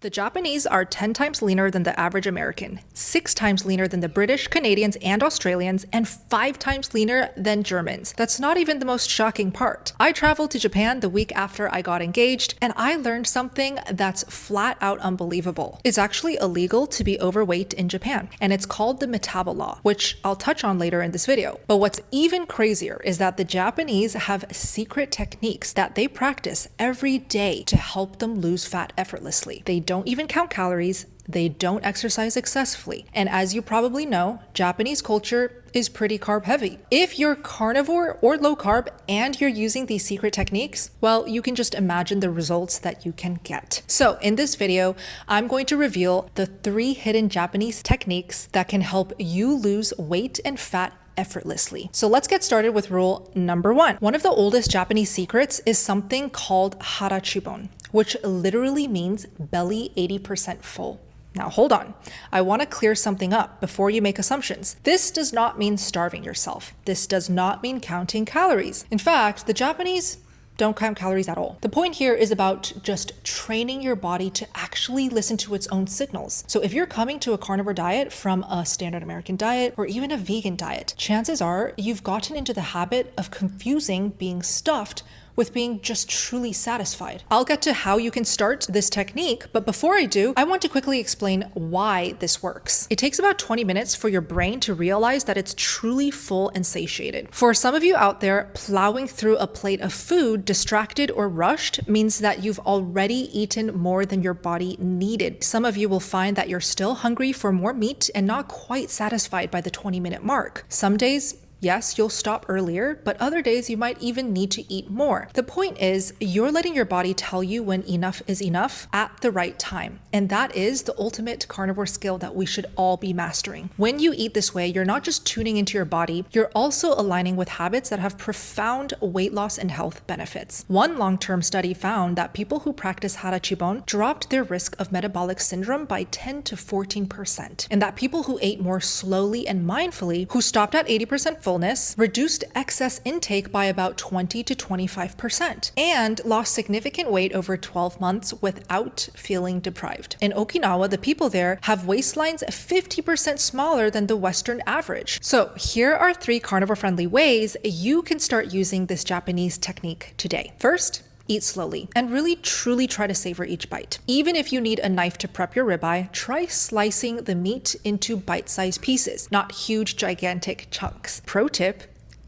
The Japanese are 10 times leaner than the average American, 6 times leaner than the British, Canadians, and Australians, and 5 times leaner than Germans. That's not even the most shocking part. I traveled to Japan the week after I got engaged, and I learned something that's flat out unbelievable. It's actually illegal to be overweight in Japan, and it's called the Metabo Law, which I'll touch on later in this video. But what's even crazier is that the Japanese have secret techniques that they practice every day to help them lose fat effortlessly. They don't even count calories, they don't exercise excessively, and as you probably know, Japanese culture is pretty carb heavy. If you're carnivore or low carb and you're using these secret techniques, well, you can just imagine the results that you can get. So in this video, I'm going to reveal the 3 hidden Japanese techniques that can help you lose weight and fat effortlessly. So let's get started with rule number 1. One of the oldest Japanese secrets is something called Harachibon, which literally means belly 80% full. Now hold on, I want to clear something up before you make assumptions. This does not mean starving yourself. This does not mean counting calories. In fact, the Japanese don't count calories at all. The point here is about just training your body to actually listen to its own signals. So if you're coming to a carnivore diet from a standard American diet or even a vegan diet, chances are you've gotten into the habit of confusing being stuffed with being just truly satisfied. I'll get to how you can start this technique, but before I do, I want to quickly explain why this works. It takes about 20 minutes for your brain to realize that it's truly full and satiated. For some of you out there, plowing through a plate of food distracted or rushed means that you've already eaten more than your body needed. Some of you will find that you're still hungry for more meat and not quite satisfied by the 20-minute mark. Some days, yes, you'll stop earlier, but other days you might even need to eat more. The point is, you're letting your body tell you when enough is enough at the right time. And that is the ultimate carnivore skill that we should all be mastering. When you eat this way, you're not just tuning into your body, you're also aligning with habits that have profound weight loss and health benefits. One long-term study found that people who practice Harachibon dropped their risk of metabolic syndrome by 10 to 14%. And that people who ate more slowly and mindfully, who stopped at 80% full, reduced excess intake by about 20 to 25% and lost significant weight over 12 months without feeling deprived. In Okinawa, the people there have waistlines 50% smaller than the Western average. So here are 3 carnivore-friendly ways you can start using this Japanese technique today. First, eat slowly and really truly try to savor each bite. Even if you need a knife to prep your ribeye, try slicing the meat into bite-sized pieces, not huge, gigantic chunks. Pro tip,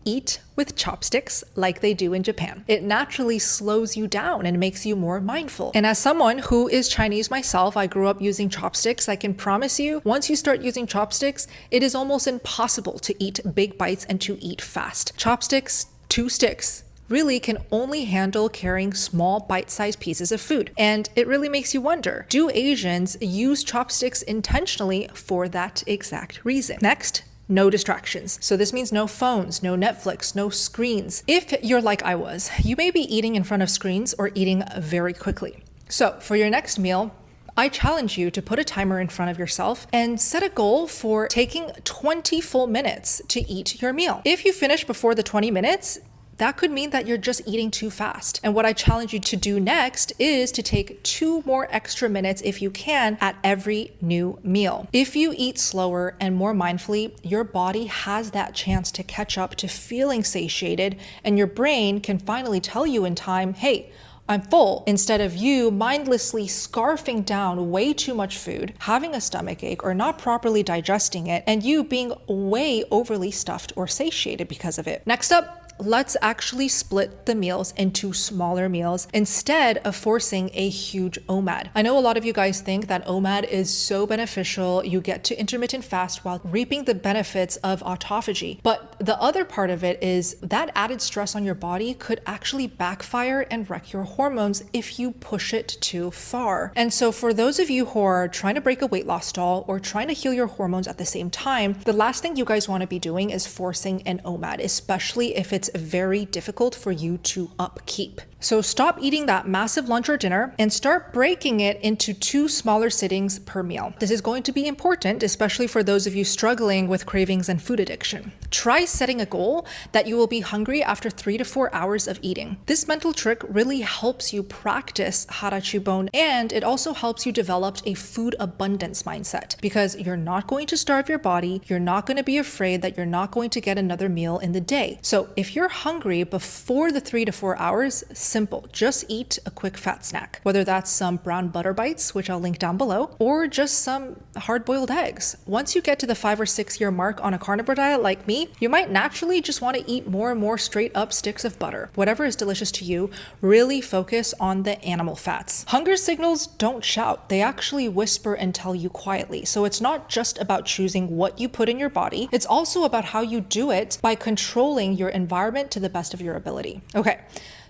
eat with chopsticks like they do in Japan. It naturally slows you down and makes you more mindful. And as someone who is Chinese myself, I grew up using chopsticks. I can promise you, once you start using chopsticks, it is almost impossible to eat big bites and to eat fast. Chopsticks, 2 sticks, really can only handle carrying small bite-sized pieces of food. And it really makes you wonder, do Asians use chopsticks intentionally for that exact reason? Next, no distractions. So this means no phones, no Netflix, no screens. If you're like I was, you may be eating in front of screens or eating very quickly. So for your next meal, I challenge you to put a timer in front of yourself and set a goal for taking 20 full minutes to eat your meal. If you finish before the 20 minutes, that could mean that you're just eating too fast. And what I challenge you to do next is to take 2 more extra minutes if you can at every new meal. If you eat slower and more mindfully, your body has that chance to catch up to feeling satiated, and your brain can finally tell you in time, hey, I'm full, instead of you mindlessly scarfing down way too much food, having a stomach ache or not properly digesting it, and you being way overly stuffed or satiated because of it. Next up, let's actually split the meals into smaller meals instead of forcing a huge OMAD. I know a lot of you guys think that OMAD is so beneficial. You get to intermittent fast while reaping the benefits of autophagy. But the other part of it is that added stress on your body could actually backfire and wreck your hormones if you push it too far. And so for those of you who are trying to break a weight loss stall or trying to heal your hormones at the same time, the last thing you guys want to be doing is forcing an OMAD, especially if it's very difficult for you to upkeep. So stop eating that massive lunch or dinner and start breaking it into 2 smaller sittings per meal. This is going to be important, especially for those of you struggling with cravings and food addiction. Try setting a goal that you will be hungry after 3 to 4 hours of eating. This mental trick really helps you practice Harachibon, and it also helps you develop a food abundance mindset because you're not going to starve your body. You're not going to be afraid that you're not going to get another meal in the day. So if you're hungry before the 3 to 4 hours, simple, just eat a quick fat snack, whether that's some brown butter bites, which I'll link down below, or just some hard-boiled eggs. Once you get to the 5 or 6 year mark on a carnivore diet like me, you might naturally just want to eat more and more straight up sticks of butter. Whatever is delicious to you, really focus on the animal fats. Hunger signals don't shout, they actually whisper and tell you quietly. So it's not just about choosing what you put in your body, it's also about how you do it by controlling your environment to the best of your ability. Okay.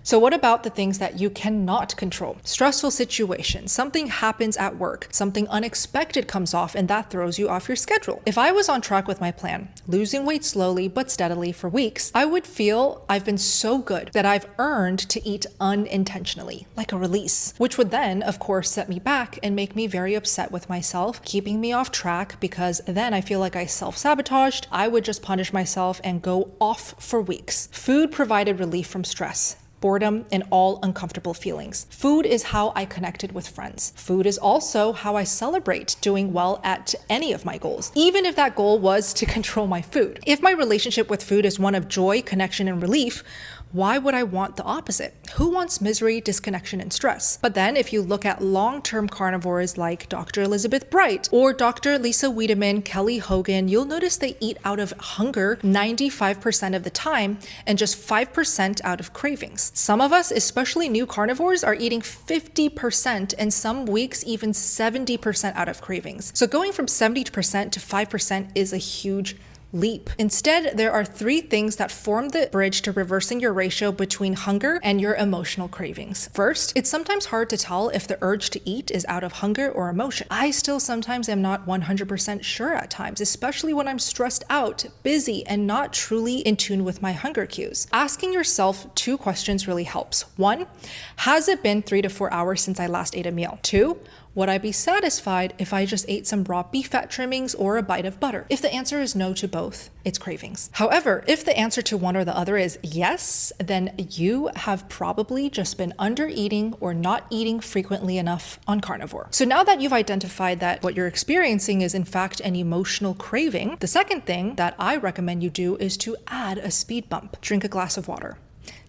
So what about the things that you cannot control? Stressful situations, something happens at work, something unexpected comes off and that throws you off your schedule. If I was on track with my plan, losing weight slowly but steadily for weeks, I would feel I've been so good that I've earned to eat unintentionally, like a release, which would then, of course, set me back and make me very upset with myself, keeping me off track because then I feel like I self-sabotaged. I would just punish myself and go off for weeks. Food provided relief from stress, boredom, and all uncomfortable feelings. Food is how I connected with friends. Food is also how I celebrate doing well at any of my goals, even if that goal was to control my food. If my relationship with food is one of joy, connection, and relief, why would I want the opposite? Who wants misery, disconnection, and stress? But then if you look at long-term carnivores like Dr. Elizabeth Bright or Dr. Lisa Wiedemann, Kelly Hogan, you'll notice they eat out of hunger 95% of the time and just 5% out of cravings. Some of us, especially new carnivores, are eating 50% and some weeks even 70% out of cravings. So going from 70% to 5% is a huge leap. Instead, there are 3 things that form the bridge to reversing your ratio between hunger and your emotional cravings. First, it's sometimes hard to tell if the urge to eat is out of hunger or emotion. I still sometimes am not 100% sure at times, especially when I'm stressed out, busy, and not truly in tune with my hunger cues. Asking yourself 2 questions really helps. 1, has it been 3 to 4 hours since I last ate a meal? 2, would I be satisfied if I just ate some raw beef fat trimmings or a bite of butter? If the answer is no to both, it's cravings. However, if the answer to one or the other is yes, then you have probably just been under eating or not eating frequently enough on carnivore. So now that you've identified that what you're experiencing is in fact an emotional craving, the second thing that I recommend you do is to add a speed bump. Drink a glass of water.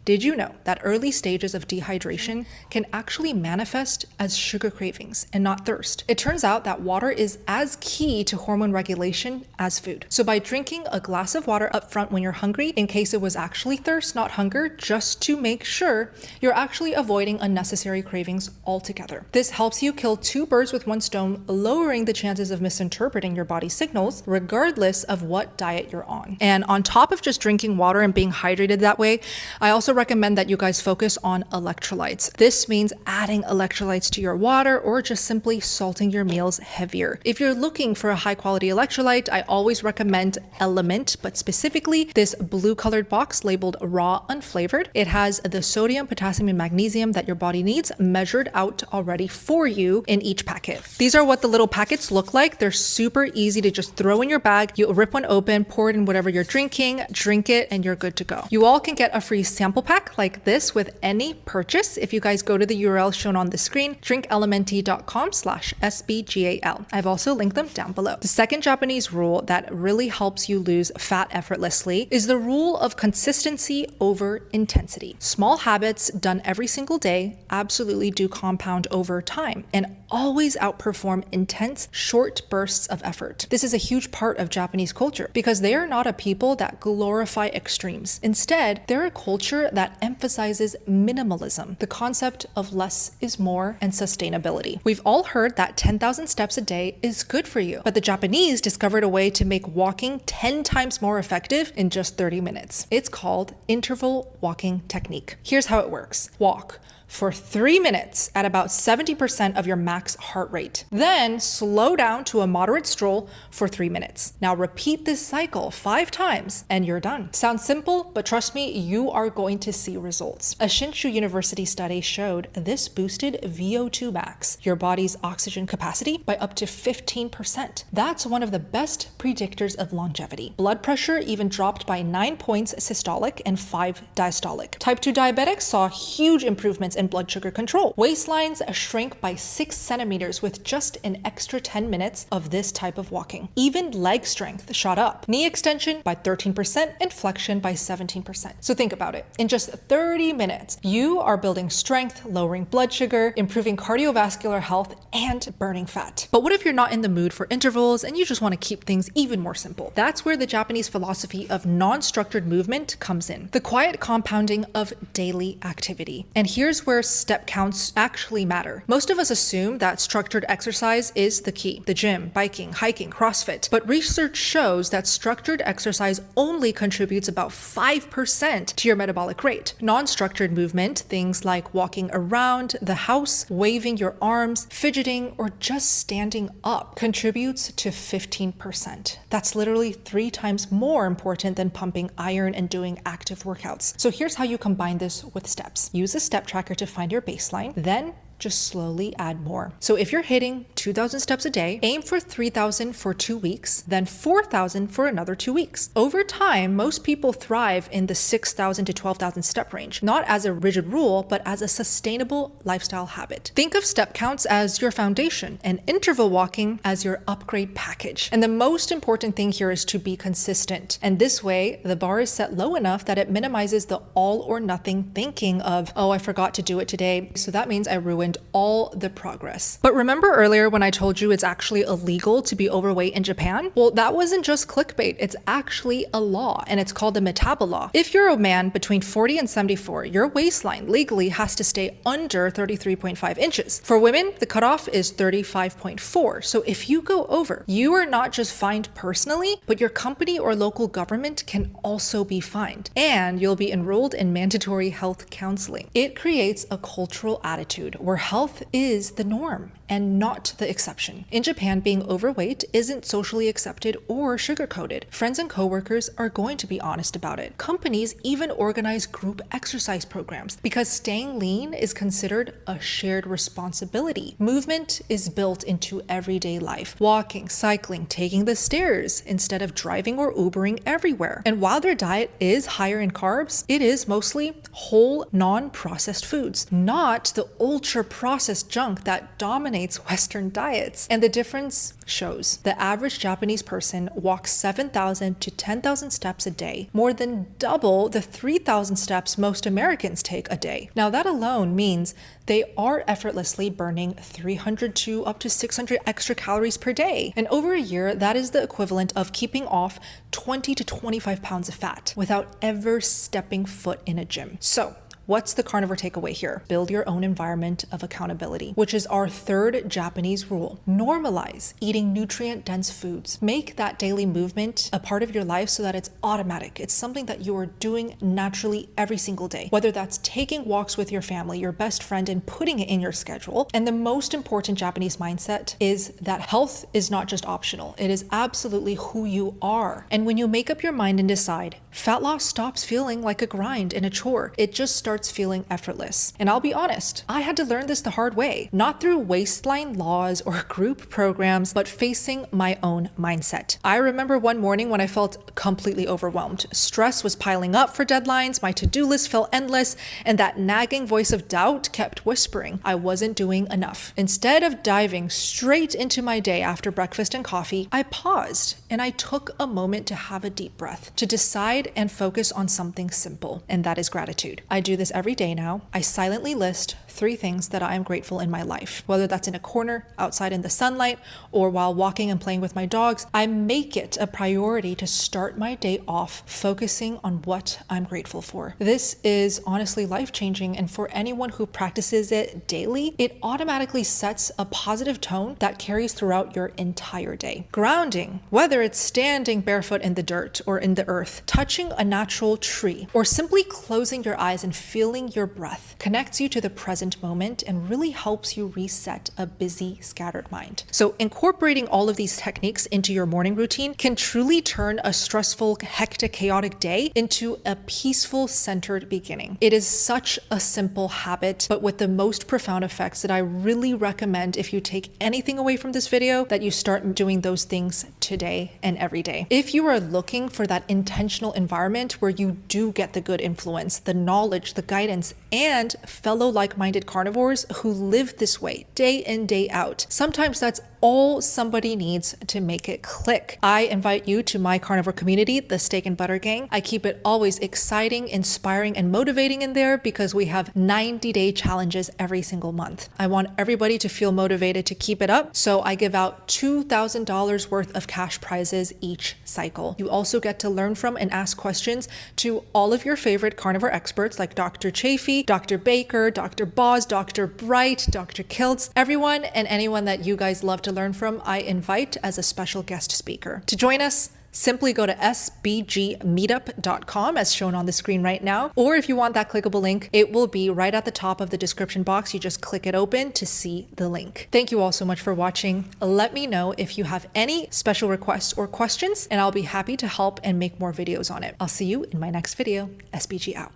Did you know that early stages of dehydration can actually manifest as sugar cravings and not thirst? It turns out that water is as key to hormone regulation as food. So by drinking a glass of water up front when you're hungry, in case it was actually thirst, not hunger, just to make sure, you're actually avoiding unnecessary cravings altogether. This helps you kill 2 birds with 1 stone, lowering the chances of misinterpreting your body's signals, regardless of what diet you're on. And on top of just drinking water and being hydrated that way, I also recommend that you guys focus on electrolytes. This means adding electrolytes to your water or just simply salting your meals heavier. If you're looking for a high quality electrolyte, I always recommend Element, but specifically this blue colored box labeled raw unflavored. It has the sodium, potassium, and magnesium that your body needs measured out already for you in each packet. These are what the little packets look like. They're super easy to just throw in your bag. You rip one open, pour it in whatever you're drinking, drink it, and you're good to go. You all can get a free sample pack like this with any purchase if you guys go to the URL shown on the screen, drinkelementi.com/SBGAL. I've also linked them down below. The second Japanese rule that really helps you lose fat effortlessly is the rule of consistency over intensity. Small habits done every single day absolutely do compound over time and always outperform intense, short bursts of effort. This is a huge part of Japanese culture because they are not a people that glorify extremes. Instead, they're a culture that emphasizes minimalism, the concept of less is more, and sustainability. We've all heard that 10,000 steps a day is good for you, but the Japanese discovered a way to make walking 10 times more effective in just 30 minutes. It's called interval walking technique. Here's how it works. Walk for 3 minutes at about 70% of your max heart rate. Then slow down to a moderate stroll for 3 minutes. Now repeat this cycle 5 times and you're done. Sounds simple, but trust me, you are going to see results. A Shinshu University study showed this boosted VO2 max, your body's oxygen capacity, by up to 15%. That's one of the best predictors of longevity. Blood pressure even dropped by 9 points systolic and 5 diastolic. Type 2 diabetics saw huge improvements in blood sugar control. Waistlines shrank by 6 centimeters with just an extra 10 minutes of this type of walking. Even leg strength shot up. Knee extension by 13% and flexion by 17%. So think about it. In just 30 minutes, you are building strength, lowering blood sugar, improving cardiovascular health, and burning fat. But what if you're not in the mood for intervals and you just want to keep things even more simple? That's where the Japanese philosophy of non-structured movement comes in. The quiet compounding of daily activity. And here's where step counts actually matter. Most of us assume that structured exercise is the key. The gym, biking, hiking, CrossFit. But research shows that structured exercise only contributes about 5% to your metabolic rate. Non-structured movement, things like walking around the house, waving your arms, fidgeting, or just standing up, contributes to 15%. That's literally 3 times more important than pumping iron and doing active workouts. So here's how you combine this with steps. Use a step tracker to find your baseline, then just slowly add more. So if you're hitting 2,000 steps a day, aim for 3,000 for 2 weeks, then 4,000 for another 2 weeks. Over time, most people thrive in the 6,000 to 12,000 step range, not as a rigid rule, but as a sustainable lifestyle habit. Think of step counts as your foundation and interval walking as your upgrade package. And the most important thing here is to be consistent. And this way, the bar is set low enough that it minimizes the all or nothing thinking of, oh, I forgot to do it today, so that means I ruined all the progress. But remember earlier when I told you it's actually illegal to be overweight in Japan? Well, that wasn't just clickbait. It's actually a law, and it's called the Metabo law. If you're a man between 40 and 74, your waistline legally has to stay under 33.5 inches. For women, the cutoff is 35.4. So if you go over, you are not just fined personally, but your company or local government can also be fined, and you'll be enrolled in mandatory health counseling. It creates a cultural attitude where health is the norm and not the exception. In Japan, being overweight isn't socially accepted or sugar-coated. Friends and coworkers are going to be honest about it. Companies even organize group exercise programs because staying lean is considered a shared responsibility. Movement is built into everyday life. Walking, cycling, taking the stairs instead of driving or Ubering everywhere. And while their diet is higher in carbs, it is mostly whole, non-processed foods, not the ultra-processed junk that dominates Western diets. And the difference shows. The average Japanese person walks 7,000 to 10,000 steps a day, more than double the 3,000 steps most Americans take a day. Now that alone means they are effortlessly burning 300 to up to 600 extra calories per day. And over a year, that is the equivalent of keeping off 20 to 25 pounds of fat without ever stepping foot in a gym. So, what's the carnivore takeaway here? Build your own environment of accountability, which is our third Japanese rule. Normalize eating nutrient-dense foods. Make that daily movement a part of your life so that it's automatic. It's something that you are doing naturally every single day, whether that's taking walks with your family, your best friend, and putting it in your schedule. And the most important Japanese mindset is that health is not just optional. It is absolutely who you are. And when you make up your mind and decide, fat loss stops feeling like a grind and a chore. It just starts feeling effortless. And I'll be honest, I had to learn this the hard way, not through waistline laws or group programs, but facing my own mindset. I remember one morning when I felt completely overwhelmed. Stress was piling up for deadlines, my to-do list felt endless, and that nagging voice of doubt kept whispering I wasn't doing enough. Instead of diving straight into my day after breakfast and coffee, I paused and I took a moment to have a deep breath, to decide and focus on something simple, and that is gratitude. I do this every day now. I silently list 3 things that I am grateful in my life. Whether that's in a corner, outside in the sunlight, or while walking and playing with my dogs, I make it a priority to start my day off focusing on what I'm grateful for. This is honestly life-changing, and for anyone who practices it daily, it automatically sets a positive tone that carries throughout your entire day. Grounding, whether it's standing barefoot in the dirt or in the earth, touching a natural tree, or simply closing your eyes and feeling your breath, connects you to the present moment and really helps you reset a busy, scattered mind. So incorporating all of these techniques into your morning routine can truly turn a stressful, hectic, chaotic day into a peaceful, centered beginning. It is such a simple habit, but with the most profound effects that I really recommend, if you take anything away from this video, that you start doing those things today and every day. If you are looking for that intentional environment where you do get the good influence, the knowledge, the guidance, and fellow like-minded carnivores who live this way day in, day out, sometimes that's all somebody needs to make it click. I invite you to my carnivore community, the Steak and Butter Gang. I keep it always exciting, inspiring, and motivating in there because we have 90-day challenges every single month. I want everybody to feel motivated to keep it up, so I give out $2,000 worth of cash prizes each cycle. You also get to learn from and ask questions to all of your favorite carnivore experts like Dr. Chafee, Dr. Baker, Dr. Boz, Dr. Bright, Dr. Kiltz, everyone and anyone that you guys love to learn from, I invite as a special guest speaker. To join us, simply go to sbgmeetup.com as shown on the screen right now. Or if you want that clickable link, it will be right at the top of the description box. You just click it open to see the link. Thank you all so much for watching. Let me know if you have any special requests or questions, and I'll be happy to help and make more videos on it. I'll see you in my next video. SBG out.